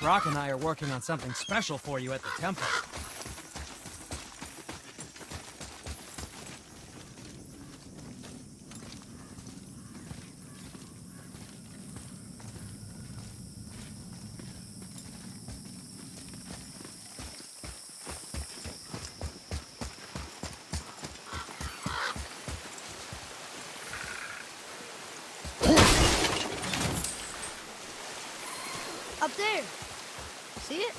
Brock and I are working on something special for you at the temple. Up there. See it?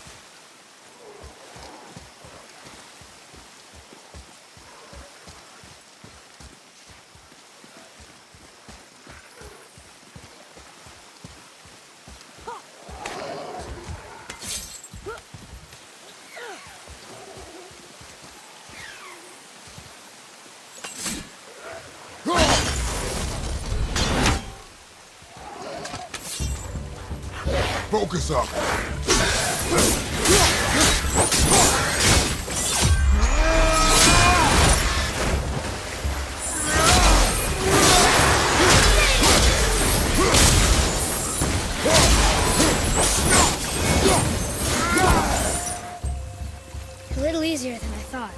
Focus up. A little easier than I thought.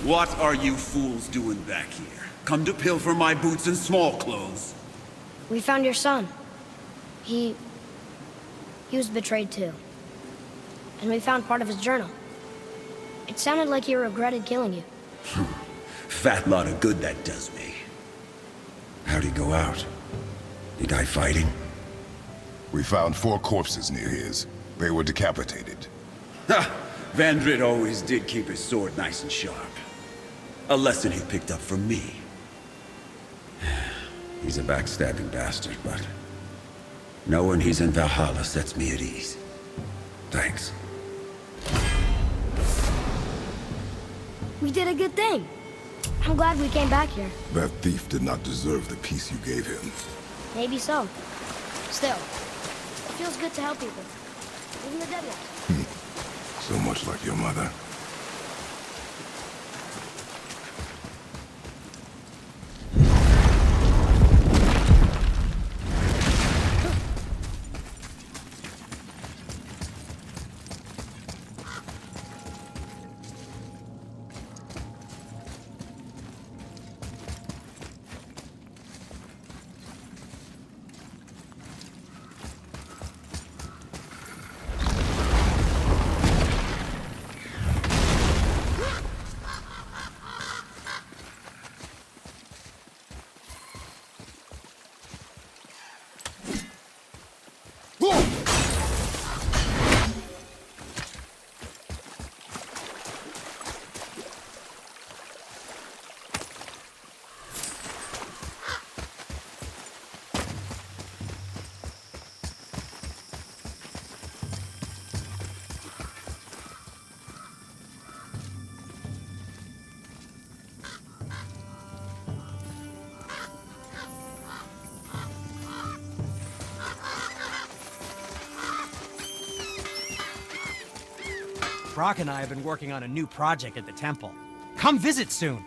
What are you fools doing back here? Come to pilfer my boots and small clothes? We found your son. He was betrayed too. And we found part of his journal. It sounded like he regretted killing you. Fat lot of good that does me. How'd he go out? He die fighting? We found 4 corpses near his. They were decapitated. Ha! Vandrit always did keep his sword nice and sharp. A lesson he picked up from me. He's a backstabbing bastard, but knowing he's in Valhalla sets me at ease. Thanks. We did a good thing. I'm glad we came back here. That thief did not deserve the peace you gave him. Maybe so. Still, it feels good to help people. Even the dead ones. So much like your mother. Brock and I have been working on a new project at the temple. Come visit soon!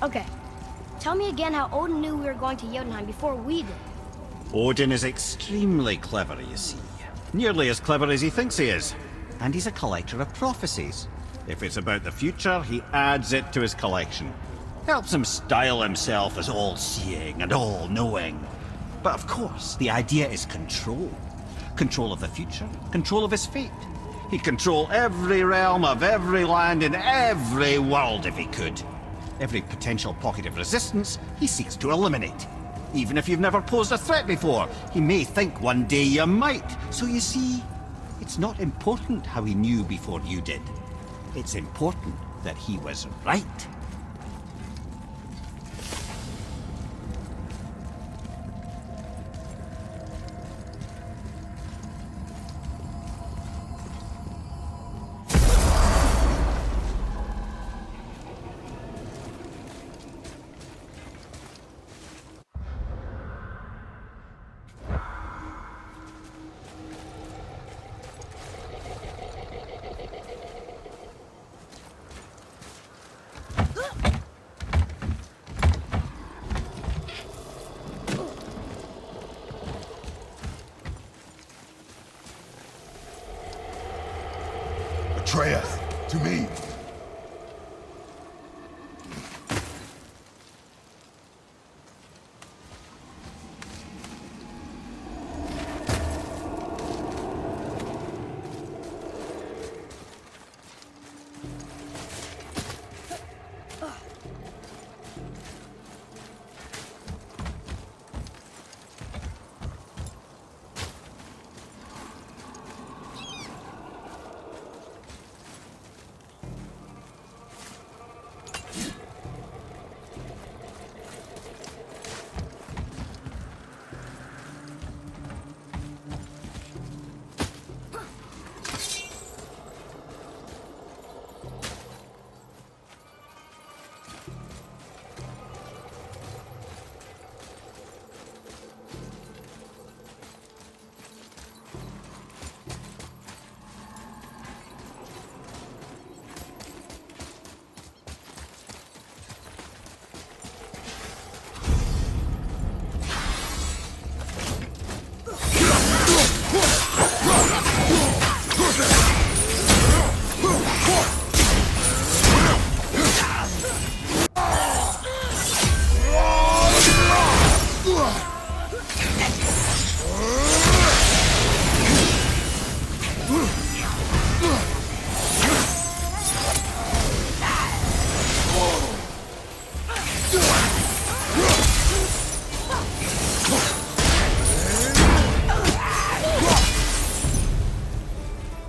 Okay. Tell me again how Odin knew we were going to Jotunheim before we did. Odin is extremely clever, you see. Nearly as clever as he thinks he is. And he's a collector of prophecies. If it's about the future, he adds it to his collection. Helps him style himself as all-seeing and all-knowing. But of course, the idea is control. Control of the future, control of his fate. He'd control every realm of every land in every world if he could. Every potential pocket of resistance, he seeks to eliminate. Even if you've never posed a threat before, he may think one day you might. So you see, it's not important how he knew before you did. It's important that he was right. Atreus, to me.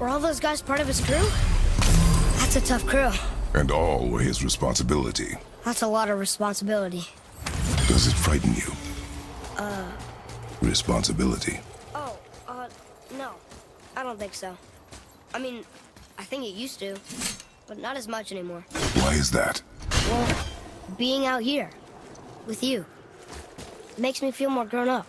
Were all those guys part of his crew? That's a tough crew. And all were his responsibility. That's a lot of responsibility. Does it frighten you? Responsibility. Oh, no. I don't think so. I mean, I think it used to, but not as much anymore. Why is that? Well, being out here, with you, makes me feel more grown up.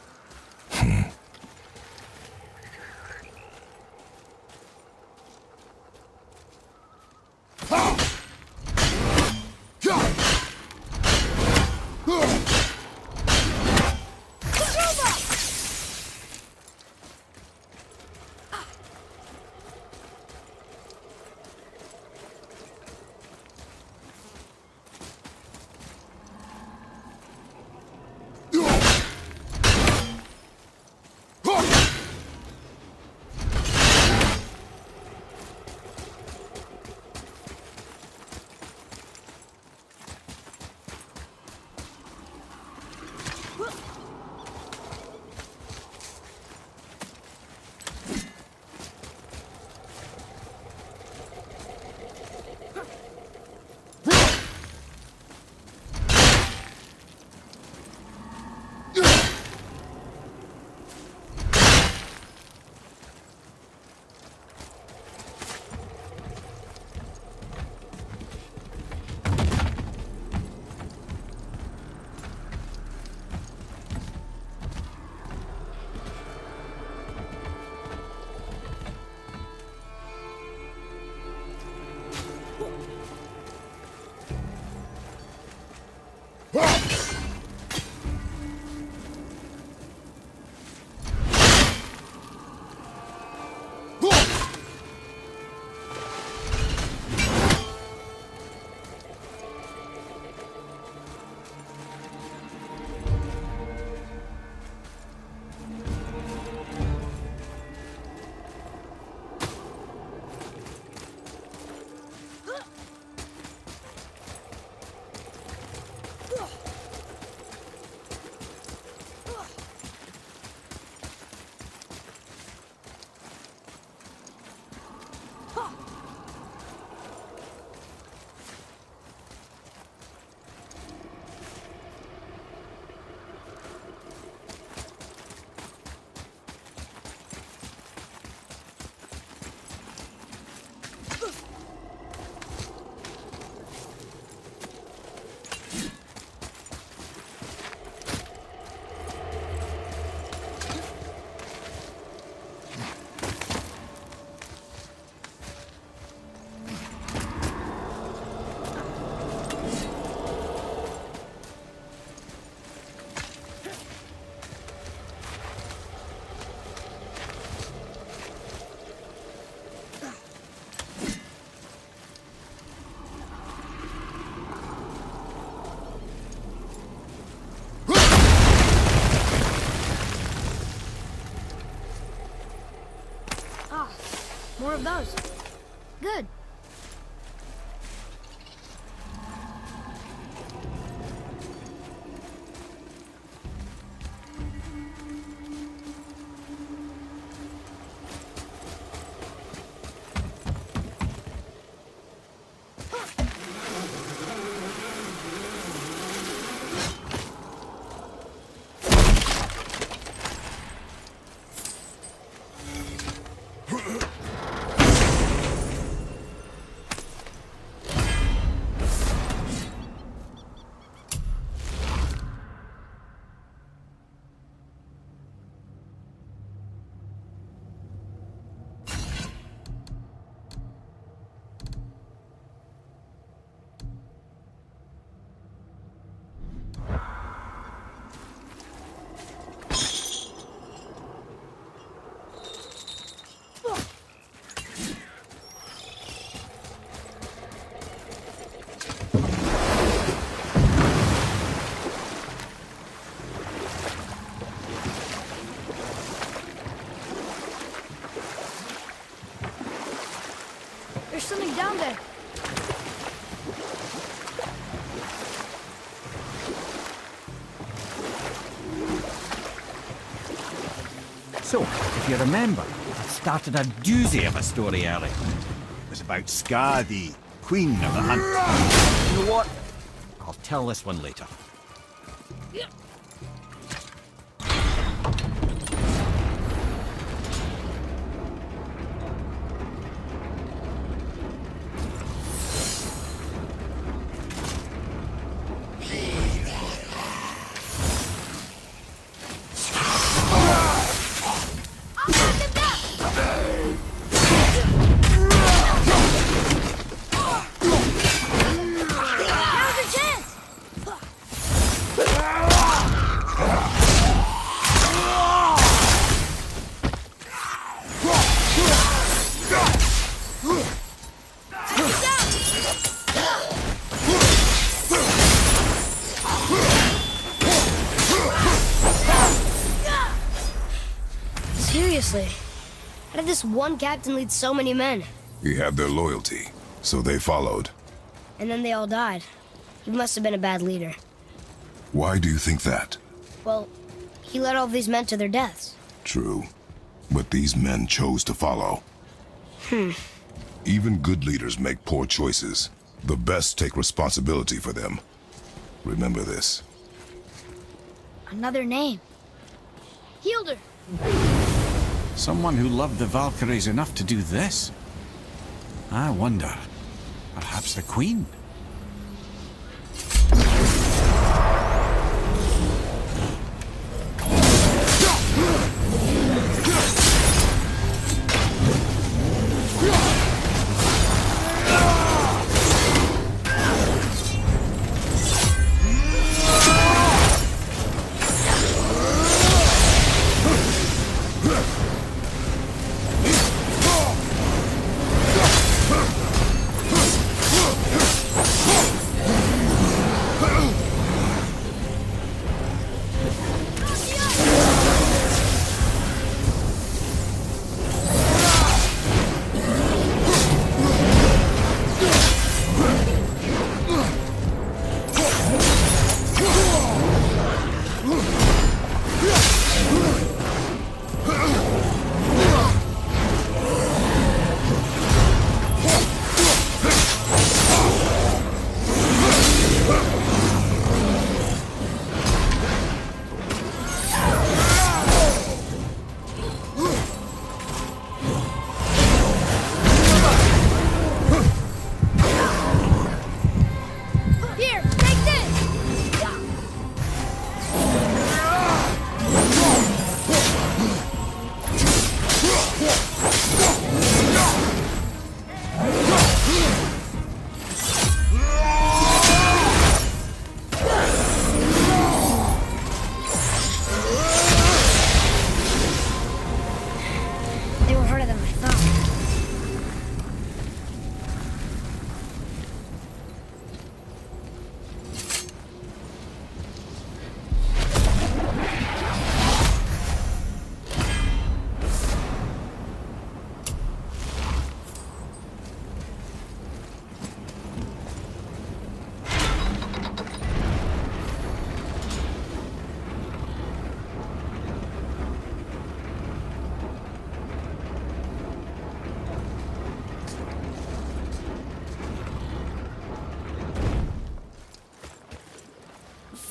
More of those. Good. There's something down there. So, if you remember, I started a doozy of a story earlier. It was about Ska, the queen of the hunt. You know what? I'll tell this one later. Seriously, how did this one captain lead so many men? He had their loyalty, so they followed. And then they all died. He must have been a bad leader. Why do you think that? Well, he led all these men to their deaths. True. But these men chose to follow. Even good leaders make poor choices. The best take responsibility for them. Remember this. Another name. Hildur! Someone who loved the Valkyries enough to do this? I wonder. Perhaps the Queen?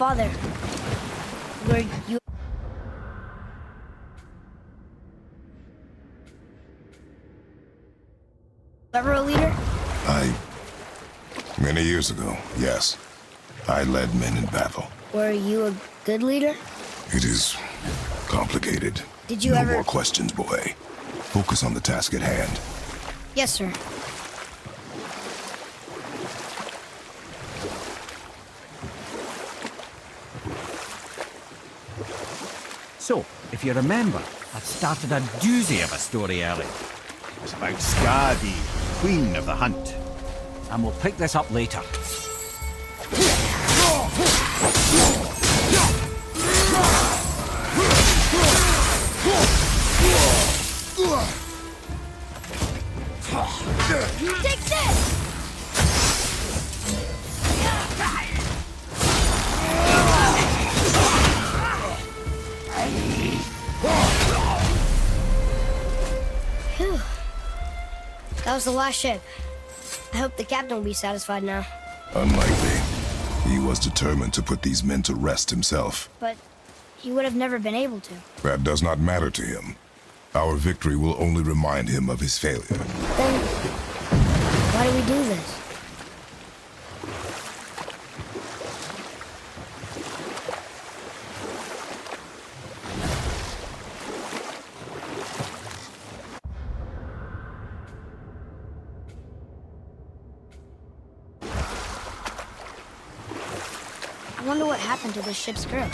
Father, were you ever a leader? Many years ago, yes. I led men in battle. Were you a good leader? It is complicated. Did you no ever... more questions, boy. Focus on the task at hand. Yes, sir. So, if you remember, I'd started a doozy of a story earlier. It was about Skadi, Queen of the Hunt. And we'll pick this up later. Take this! Phew. That was the last ship. I hope the captain will be satisfied now. Unlikely. He was determined to put these men to rest himself. But he would have never been able to. That does not matter to him. Our victory will only remind him of his failure. Then, why do we do this? I wonder what happened to this ship's crew.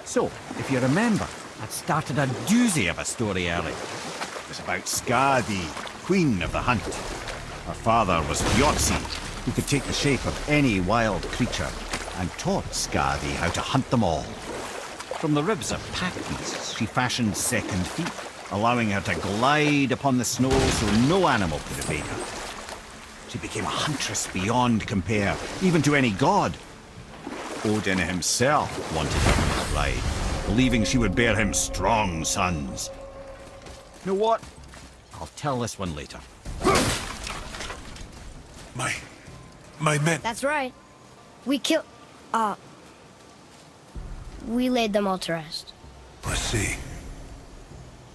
So, if you remember, I'd started a doozy of a story earlier. It was about Skadi, Queen of the Hunt. Her father was Yotzi, who could take the shape of any wild creature, and taught Skadi how to hunt them all. From the ribs of pack beasts, she fashioned second feet, allowing her to glide upon the snow so no animal could evade her. She became a huntress beyond compare, even to any god. Odin himself wanted her for his bride, believing she would bear him strong sons. You know what? I'll tell this one later. My men. That's right. We we laid them all to rest. I see.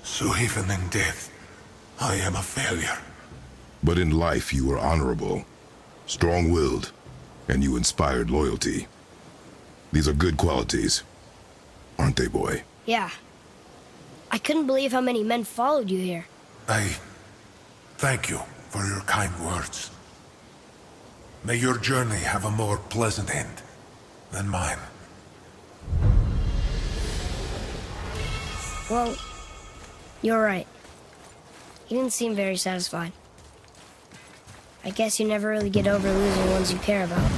So even in death, I am a failure. But in life you were honorable, strong-willed, and you inspired loyalty. These are good qualities, aren't they, boy? Yeah. I couldn't believe how many men followed you here. I thank you for your kind words. May your journey have a more pleasant end than mine. Well, you're right. You didn't seem very satisfied. I guess you never really get over losing ones you care about.